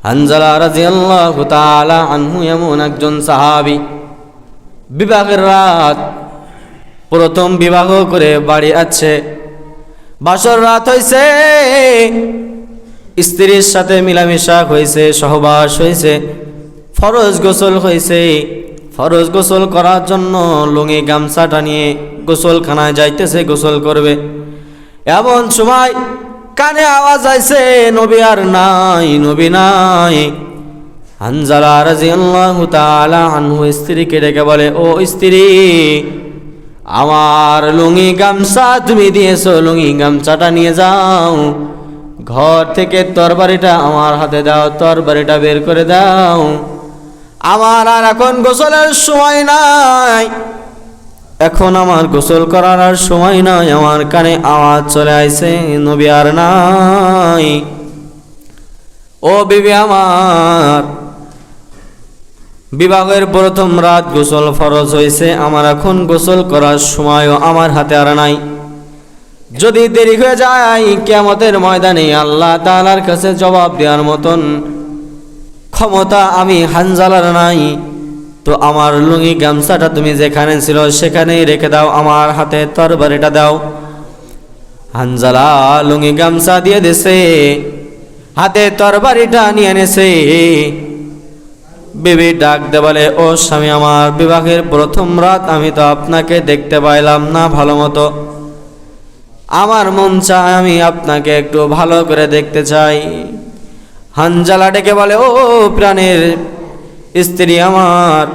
হানজালা রাদিয়াল্লাহু তাআলা আনহু এমন একজন সাহাবী, বিবাহের রাত, প্রথম বিবাহ করে বাড়ি আছে, বাসর রাত হয়েছে, স্ত্রীর সাথে মিলামিশা হয়েছে, সহবাস হয়েছে, ফরজ গোসল হয়েছে। ফরজ গোসল করার জন্য লুঙ্গি গামছাটা নিয়ে গোসলখানায় যাইতেছে, গোসল করবে। এমন সময় কানে আওয়াজ আইছে, নবী আর নাই, নবী নাই। হানজালা রাদিয়াল্লাহু তাআলা আনহু স্ত্রীকে ডেকে বলে, ও স্ত্রী, আমার লুঙ্গি গামছা তুমি দিয়েছো, লুঙ্গি গামছাটা নিয়ে যাও, ঘর থেকে তরবারিটা আমার হাতে দাও, তরবারিটা বের করে দাও, আমার আর এখন গোসলের সময় নাই, এখন আমার গোসল করার আর সময় নাই। আমার কানে আওয়াজ চলে আইছে, নবী আর নাই। ও বিবি আমার, বিবাহের প্রথম রাত গোসল ফরজ হয়েছে, আমার এখন গোসল করার সময়ও আমার হাতে আর নাই। যদি দেরি হয়ে যায় কিয়ামতের ময়দানে আল্লাহ তাআলার কাছে জবাব দেওয়ার মতন ক্ষমতা আমি হানজালার নাই। তো আমার লুঙ্গি গামছাটা তুমি যেখানে ছিল সেখানেই রেখে দাও, আমার হাতে তরবারিটা দাও। হানজালা লুঙ্গি গামছা দিয়ে দিছে, হাতে তরবারিটা নিয়ে এনেছে। বিবি ডাক দে বলে, ও স্বামী আমার, বিবাহের প্রথম রাত আমি তো আপনাকে দেখতে পাইলাম না ভালো মতো, আমার মন চায় আমি আপনাকে একটু ভালো করে দেখতে চাই। হানজালা ডেকে বলে, ও প্রাণের স্ত্রী আমার,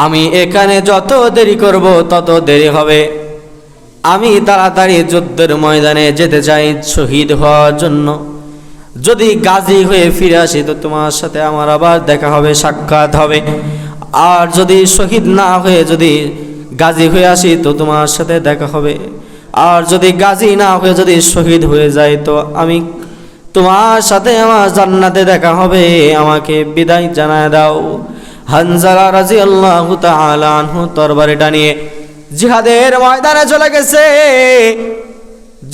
আমি এখানে যত দেরি করব তত দেরি হবে, আমি তাড়াতাড়ি যুদ্ধের ময়দানে যেতে চাই শহীদ হওয়ার জন্য। যদি গাজী হয়ে ফিরে আসি তো তোমার সাথে আমার আবার দেখা হবে, সাক্ষাৎ হবে। আর যদি শহীদ না হয়ে যদি গাজী হয়ে আসি তো তোমার সাথে দেখা হবে। আর যদি গাজী না হয়ে যদি শহীদ হয়ে যায় তো আমি তোমার সাথে আমার জান্নাতে দেখা হবে, আমাকে বিদায় জানায় দাও। হানজালা রাদিয়াল্লাহু তাআলা আনহু তরবারিটা নিয়ে জিহাদের ময়দানে চলে গেছে।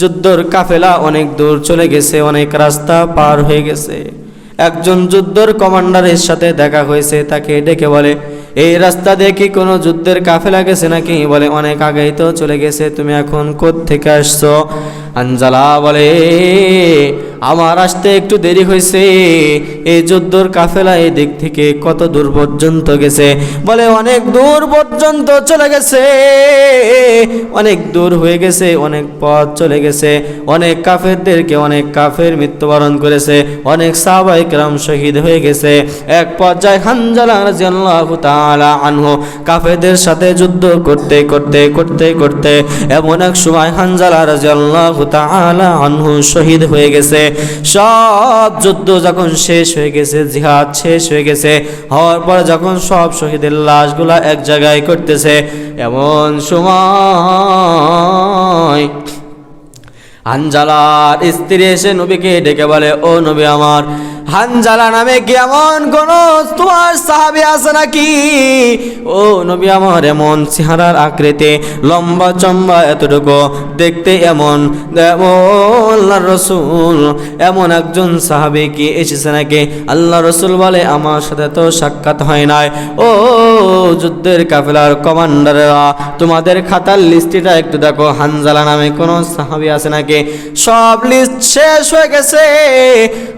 যুদ্ধর কাফেলা অনেক দূর চলে গেছে, অনেক রাস্তা পার হয়ে গেছে। একজন যুদ্ধর কমান্ডারের সাথে দেখা হয়েছে, তাকে ডেকে বলে, এই রাস্তা দিয়ে কি কোনো যুদ্ধের কাফেলা গেছে নাকি? বলে, অনেক আগেই তো চলে গেছে, তুমি এখন কোত্থেকে আসছো? হানজালা বলে, আমার আসতে একটু দেরি হয়েছে, এই যুদ্ধর কাফেলা এই দিক থেকে কত দূর পর্যন্ত গেছে? বলে, অনেক দূর পর্যন্ত চলে গেছে, অনেক দূর হয়ে গেছে, অনেক পথ চলে গেছে, অনেক কাফেরদেরকে অনেক কাফের মৃত্যুবরণ করেছে, অনেক সাহাবায়ে কেরাম শহীদ হয়ে গেছে। এক পর্যায়ে হানজালা রাদিয়াল্লাহু তাআলা আনহু কাফেরদের সাথে যুদ্ধ করতে করতে করতে করতে এমন এক সময় হানজালা রাদিয়াল্লাহু তাআলা আনহু শহীদ হয়ে গেছে। সব যুদ্ধ যখন শেষ হয়ে গেছে, জিহাদ শেষ হয়ে গেছে, হওয়ার পর যখন সব শহীদের লাশগুলা এক জায়গায় করতেছে, এমন সময় হানজালার স্ত্রী এসে নবীকে ডেকে বলে, ও নবী আমার, হানজালা নামে কি এমন কোন তোমার সাহাবী আছে নাকি? ও নবী আমার, এমন চেহারার আকৃতি, লম্বা চম্বা এতটুকু, দেখতে এমন, আল্লাহর রাসূল, এমন একজন সাহাবী কি এসেছে নাকি? আল্লাহ রাসূল বলে, আমার সাথে তো সাক্ষাৎ হয় নাই। ও যুদ্ধের কাফেলার কমান্ডাররা, তোমাদের খাতার লিস্টটা একটু দেখো, হানজালা নামে কোন সাহাবী আছে নাকি? সব লিস্ট শেষ হয়ে গেছে,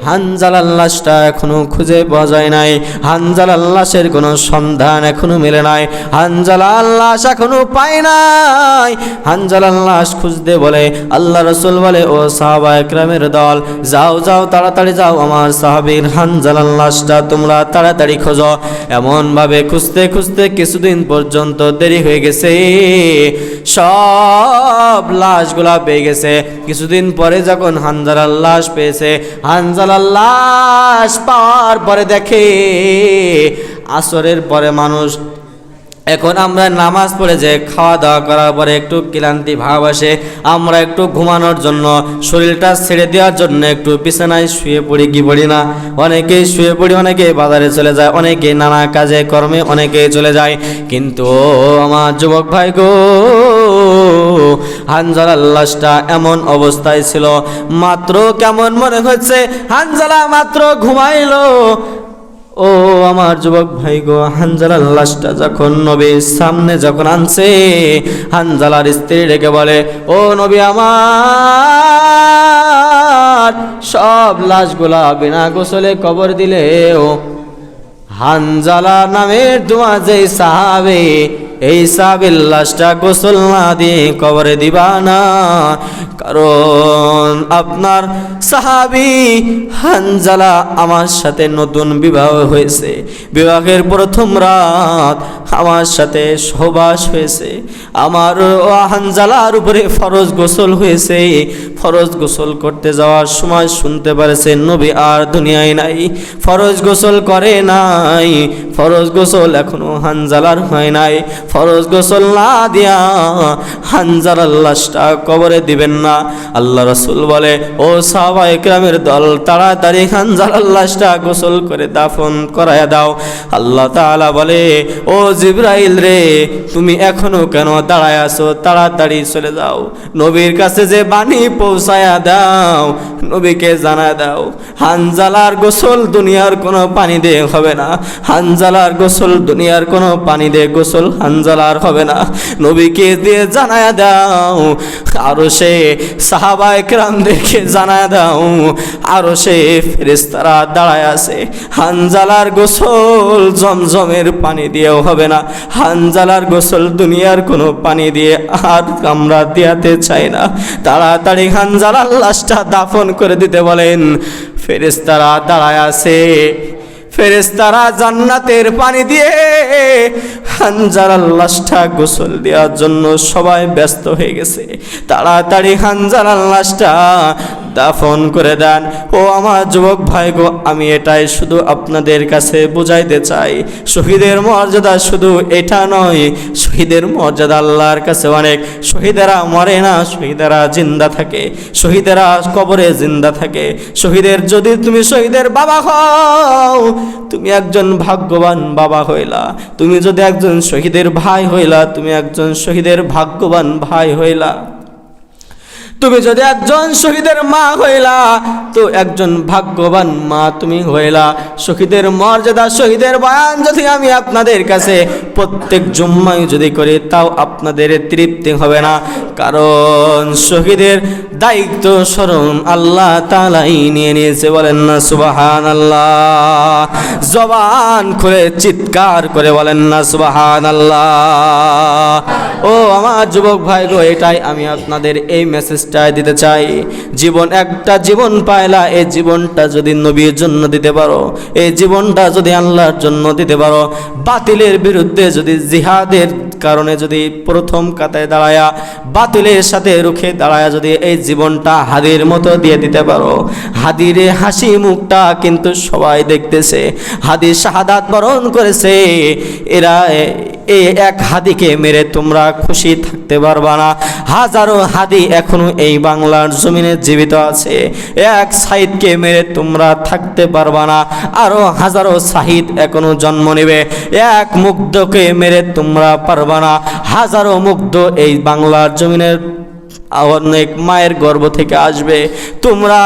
হানজালার লাশটা এখনো খুঁজে পাওয়া যায় নাই, হানজালার লাশের কোনো সন্ধান এখনো মেলে নাই, হানজালার লাশ এখনো পায় নাই। হানজালার লাশ খুঁজতে বলে আল্লাহ রাসূল বলে, ও সাহাবায়ে কেরামের দল, যাও যাও, তাড়াতাড়ি যাও, আমার সাহাবীর হানজালার লাশটা তোমরা তাড়াতাড়ি খোঁজো। এমন ভাবে খুঁজতে খুঁজতে কিছুদিন পর্যন্ত দেরি হয়ে গেছে, সব লাশগুলা পেয়ে গেছে। কিছুদিন পরে যখন হানজালার লাশ পেয়েছে, হানজালার লাশ পাওয়ার পরে দেখে আসরের পরে মানুষ এখন আমরা নামাজ পড়ে যে খাওয়া দাওয়া করার পরে একটু ক্লান্তি ভাব আসে, আমরা একটু ঘুমানোর জন্য, শরীরটা ছেড়ে দেওয়ার জন্য একটু বিছানায় শুয়ে পড়ি কি পড়ি না? অনেকেই শুয়ে পড়ি, অনেকে বাজারে চলে যায়, অনেকে নানা কাজে কর্মে অনেকে চলে যায়। কিন্তু আমার যুবক ভাই গো, হানজালার লাশটা এমন অবস্থায় ছিল, মাত্র কেমন মনে হচ্ছে হানজালা মাত্র ঘুমাইলো। ও আমার যুবক ভাই গো, হানজালার লাশটা যখন নবীর সামনে যখন আনছে, হানজালার স্ত্রী ডেকে বলে, ও নবী আমার, সব লাশগুলা বিনা গোসলে কবর দিলেও হানজালা নামের তোমার যে সাহাবে, এই সাহাবের লাশটা গোসল না দিয়ে কবরে দিবা না, কারণ আপনার সাহাবী হানজালা আমার সাথে নতুন বিবাহ হয়েছে, বিবাহের প্রথম রাত আমার সাথে সহবাস হয়েছে, আমার হানজালার উপরে ফরজ গোসল হয়েছে। ফরজ গোসল করতে যাওয়ার সময় শুনতে পারেছে নবী আর দুনিয়ায় নাই, ফরজ গোসল করে নাই, ফরজ গোসল এখনো হানজালার হয় নাই। ফরজ গোসল না দিয়া হানজালার লাশটা কবরে দিবেন না। আল্লাহ রাসূল বলে, ও সাহাবায়ে কেরামের দল, তাড়াতাড়ি হানজালার লাশটা গোসল করে দাফন করায়া দাও। আল্লাহ তাআলা বলে, ও জিবরাইল রে, তুমি এখনো কেন দাঁড়ায় আছো? তাড়াতাড়ি চলে যাও, নবীর কাছে যে বাণী পৌঁছায়া দাও, নবীকে জানায় দাও, হানজালার গোসল দুনিয়ার কোনো পানি দিয়ে হবে না, হানজালার গোসল দুনিয়ার কোনো পানি দিয়ে গোসল হানজালার হবে না, নবীকে দিয়ে জানায় দাও, আরো সে সাহাবায়ে কেরামদেরকে জানায় দাও, আরো সে ফেরেশতারা দাঁড়ায় আছে, হানজালার গোসল জমজমের পানি দিয়েও হবে না, হানজালার গোসল দুনিয়ার কোনো পানি দিয়ে আর আমরা দিয়াতে চাই না, তাড়াতাড়ি হানজালার লাশটা দাফন করে দিতে বলেন। ফেরেশতারা দাঁড়ায় আছে, ফেরেশতারা জান্নাতের পানি দিয়ে হানজালার লাশটা গোসল দেওয়ার জন্য সবাই ব্যস্ত হয়ে গেছে। তাড়াতাড়ি হানজালার লাশটা দাফন করে দেন। ও আমার যুবক ভাই গো, আমি এটাই শুধু আপনাদের কাছে বুঝাইতে চাই, শহীদের মর্যাদা শুধু এটা নয়, শহীদের মর্যাদা আল্লাহর কাছে অনেক। শহীদেরা মরে না, শহীদেরা জিন্দা থাকে, শহীদেরা কবরে জিন্দা থাকে। শহীদের যদি তুমি শহীদের বাবা হও, তুমি একজন ভাগ্যবান বাবা হইলা। তুমি যদি একজন শহীদের ভাই হইলা, তুমি একজন শহীদের ভাগ্যবান ভাই হইলা। তুমি যদি একজন শহীদের মা হইলা, তো একজন ভাগ্যবান মা তুমি হইলা। শহীদের মর্যাদা, শহীদের বয়ান যদি আমি আপনাদের কাছে প্রত্যেক জুম্মায় যদি করি, তাও আপনাদের তৃপ্তি হবে না, কারণ শহীদের দায়িত্ব স্মরণ আল্লাহ তাআলাই নিয়ে নিয়েছে। বলেন না সুবহানাল্লাহ? জবান খুলে চিৎকার করে বলেন না সুবহানাল্লাহ? ও আমার যুবক ভাই গো, এটাই আমি আপনাদের এই মেসেজটা দিতে চাই। জীবন একটা জীবন পাইলা, এই জীবনটা যদি নবীর জন্য দিতে পারো, এই জীবনটা যদি আল্লাহর জন্য দিতে পারো, বাতিলের বিরুদ্ধে যদি জিহাদের কারণে যদি প্রথম কাতায় দাঁড়ায়া বাতিলের সাথে রুখে দাঁড়ায়া যদি এই জীবনটা হাদির মতো দিয়ে দিতে পারো, হাদিরে হাসি মুখটা কিন্তু সবাই দেখতেছে, হাদি শাহাদাত বরণ করেছে, এরা এই এক হাদিকে মেরে তোমরা খুশি থাকতে পারবা না। হাজারো হাদি এখনো এই বাংলার জমিনে জীবিত আছে, এক সাহিদকে মেরে তোমরা থাকতে পারবা না, আরো হাজারো সাহিদ এখনো জন্ম নেবে, এক মুগ্ধকে মেরে তোমরা পারবা না। হাজারো মুগ্ধ এই বাংলার জমিনের অনেক মায়ের গর্ভ থেকে আসবে, তোমরা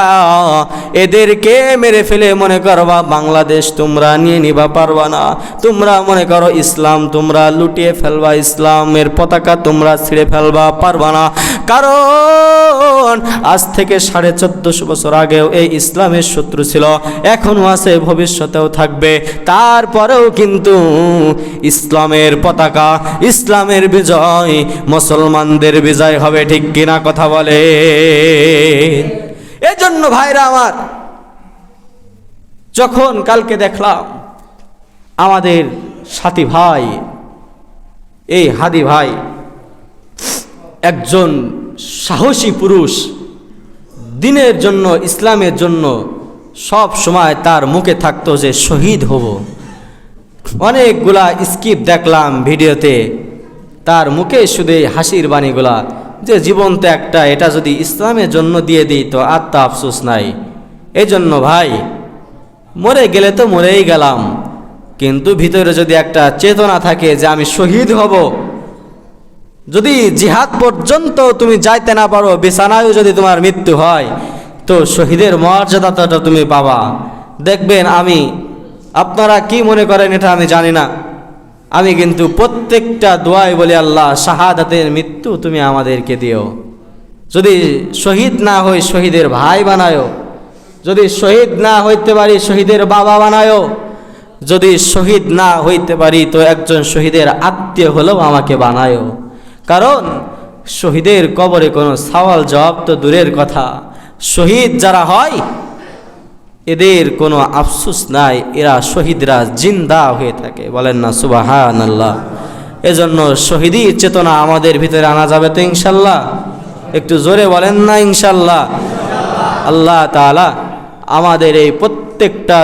এদেরকে মেরে ফেলে মনে করবা বাংলাদেশ তোমরা নিয়ে নিবা পারবা না। তোমরা মনে করো ইসলাম তোমরা লুটিয়ে ফেলবা, ইসলামের পতাকা তোমরা ছিঁড়ে ফেলবা পারবা না, কারণ আজ থেকে 1450 বছর আগেও এই ইসলামের শত্রু ছিল, এখনো আছে, ভবিষ্যতেও থাকবে। তারপরেও কিন্তু ইসলামের পতাকা, ইসলামের বিজয়, মুসলমানদের বিজয় হবে, ঠিক কিনা কথা বলে? এজন্য ভাইরা আমার, যখন কালকে দেখলাম আমাদের সাথী ভাই, এই হাদি ভাই একজন সাহসী পুরুষ, দিনের জন্য, ইসলামের জন্য সব সময় তার মুখে থাকতো যে শহীদ হব, অনেকগুলা স্কিপ দেখলাম ভিডিওতে, তার মুখে শুধু এই হাসির বাণীগুলা যে জীবন তো একটা, এটা যদি ইসলামের জন্য দিয়ে দিই তো আত্মা আফসোস নাই। এই জন্য ভাই, মরে গেলে তো মরেই গেলাম, কিন্তু ভিতরে যদি একটা চেতনা থাকে যে আমি শহীদ হব, যদি জিহাদ পর্যন্ত তুমি যাইতে না পারো, বিছানায়ও যদি তোমার মৃত্যু হয়, তো শহীদের মর্যাদাটা তুমি পাবা। দেখবেন, আপনারা কি মনে করেন এটা আমি জানি না, আমি কিন্তু প্রত্যেকটা দোয়ায় বলি, আল্লাহ শাহাদাতের মৃত্যু তুমি আমাদেরকে দিও। যদি শহীদ না হই শহীদের ভাই বানায়ো, যদি শহীদ না হইতে পারি শহীদের বাবা বানায়ো, যদি শহীদ না হইতে পারি তো একজন শহীদের আত্মীয় হলেও আমাকে বানায়ো। কারণ শহীদের কবরে কোনো সওয়াল জবাব তো দূরের কথা, শহীদ যারা হয় এদের কোনো আফসোস নাই, এরা শহীদরা জিন্দা হয়ে থাকে। বলেন না সুবহানাল্লাহ। এজন্য শহীদি চেতনা আমাদের ভিতরে আনা যাবে তো ইনশাল্লাহ? একটু জোরে বলেন না ইনশাল্লাহ। আল্লাহ তাআলা আমাদের এই প্রত্যেকটা